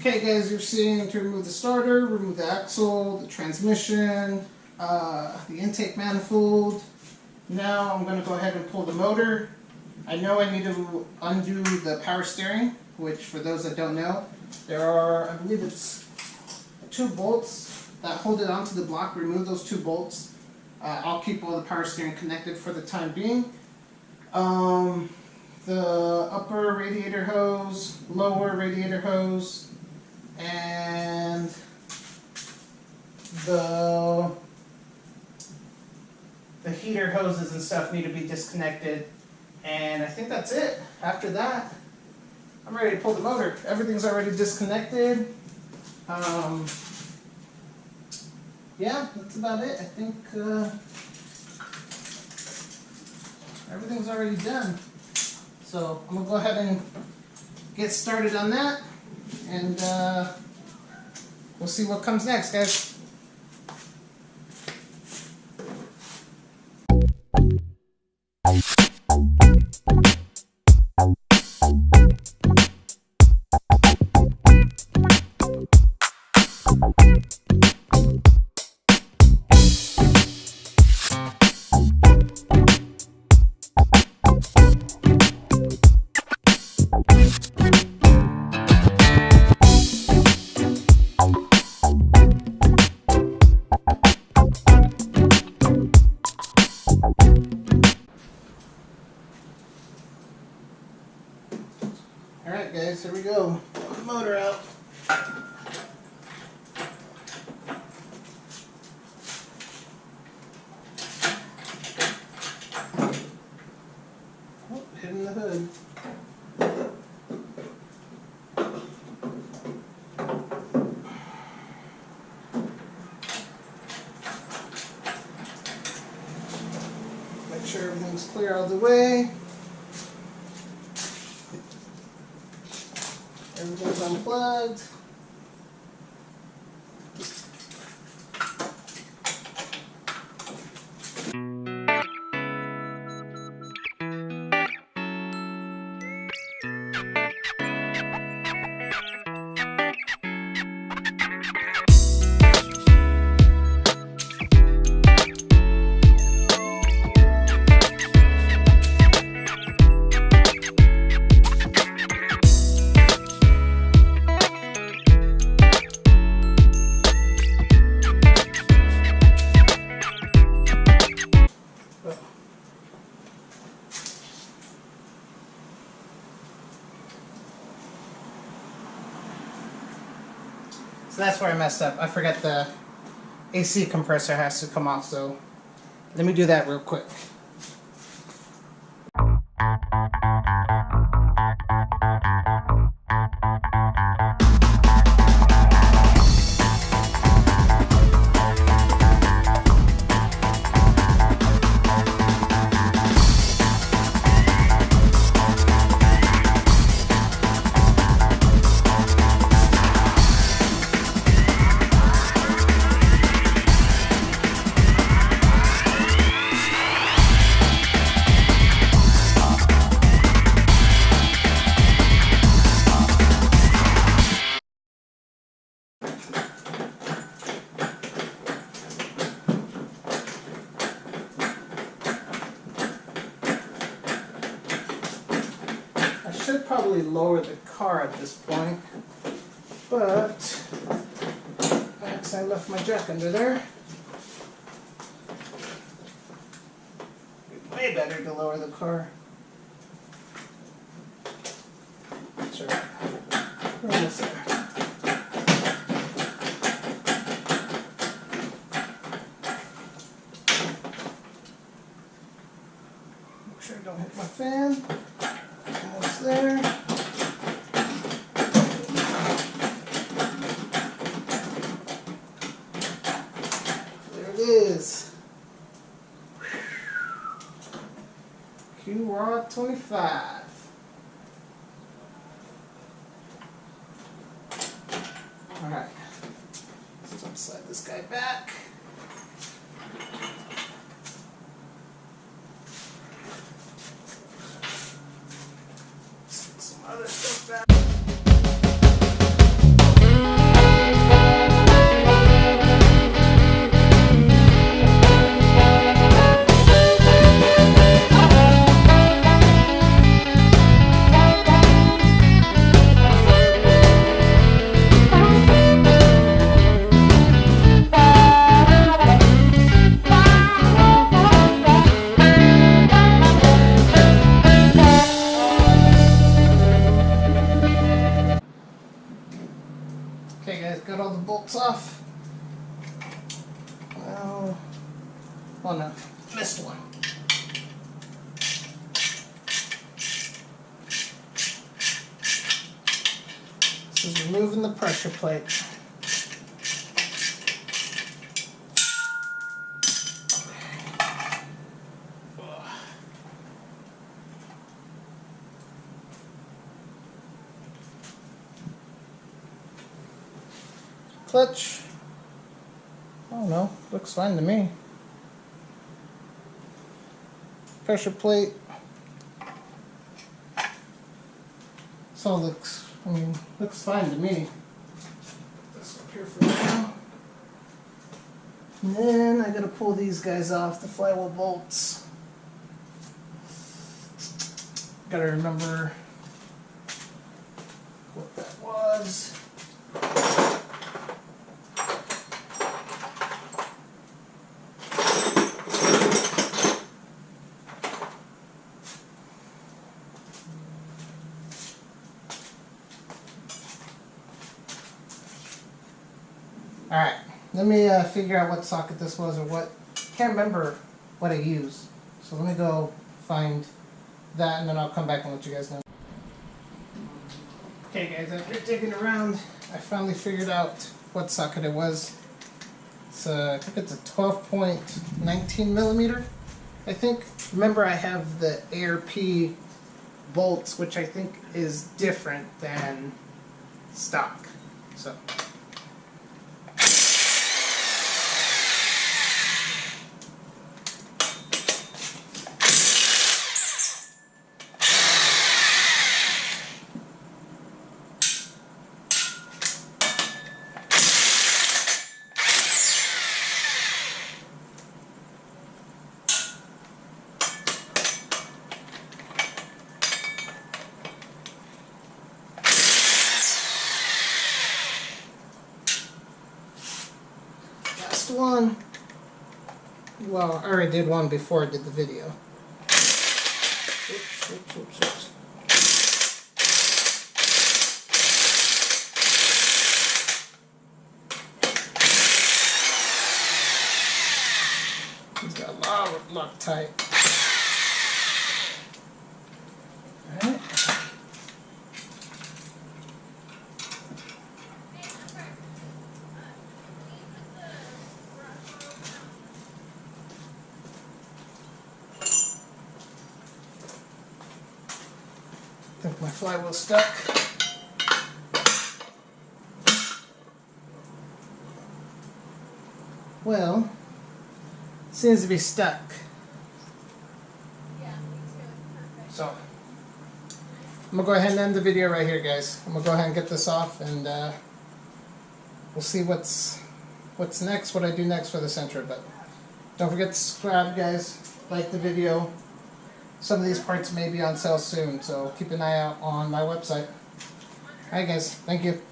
Okay guys, you're seeing to remove the starter, remove the axle, the transmission, the intake manifold. Now I'm going to go ahead and pull the motor. I know I need to undo the power steering, which for those that don't know, there are, I believe it's 2 bolts that hold it onto the block. Remove those 2 bolts. I'll keep all the power steering connected for the time being. The upper radiator hose, lower radiator hose, and the heater hoses and stuff need to be disconnected. And I think that's it. After that, I'm ready to pull the motor. Everything's already disconnected. Yeah, that's about it. I think everything's already done. So I'm going to go ahead and get started on that. And we'll see what comes next, guys. Alright guys, here we go. Pull the motor out. Oh, hitting the hood. Make sure everything's clear all the way. Everything's unplugged. So that's where I messed up. I forgot the AC compressor has to come off, so let me do that real quick. Should probably lower the car at this point, but I left my jack under there. It'd be way better to lower the car. Sure. Almost there. Make sure I don't hit my fan. Almost there. There it is. QR25. Alright. Let's slide this guy back. Some other stuff back. bolts off. Well, oh no, missed one. This is removing the pressure plate. Clutch. Oh no, looks fine to me. Pressure plate. This all looks, looks fine to me. Put this up here for now. And then I gotta pull these guys off, the flywheel bolts. Gotta remember what that was. Alright, let me figure out what socket this was or what. Can't remember what I used. So let me go find that and then I'll come back and let you guys know. Okay guys, after digging around, I finally figured out what socket it was. It's I think it's a 12.19 millimeter, I think. Remember I have the ARP bolts, which I think is different than stock. So. One. Well, I already did one before I did the video. Oops, oops, oops, oops. He's got a lot of Loctite. Alright. I think my flywheel's stuck. Well, it seems to be stuck. Yeah, me too. Perfect. So, I'm gonna go ahead and end the video right here, guys. I'm gonna go ahead and get this off, and we'll see what's next, what I do next for the Sentra. But don't forget to subscribe, guys. Like the video. Some of these parts may be on sale soon, so keep an eye out on my website. Alright guys, thank you.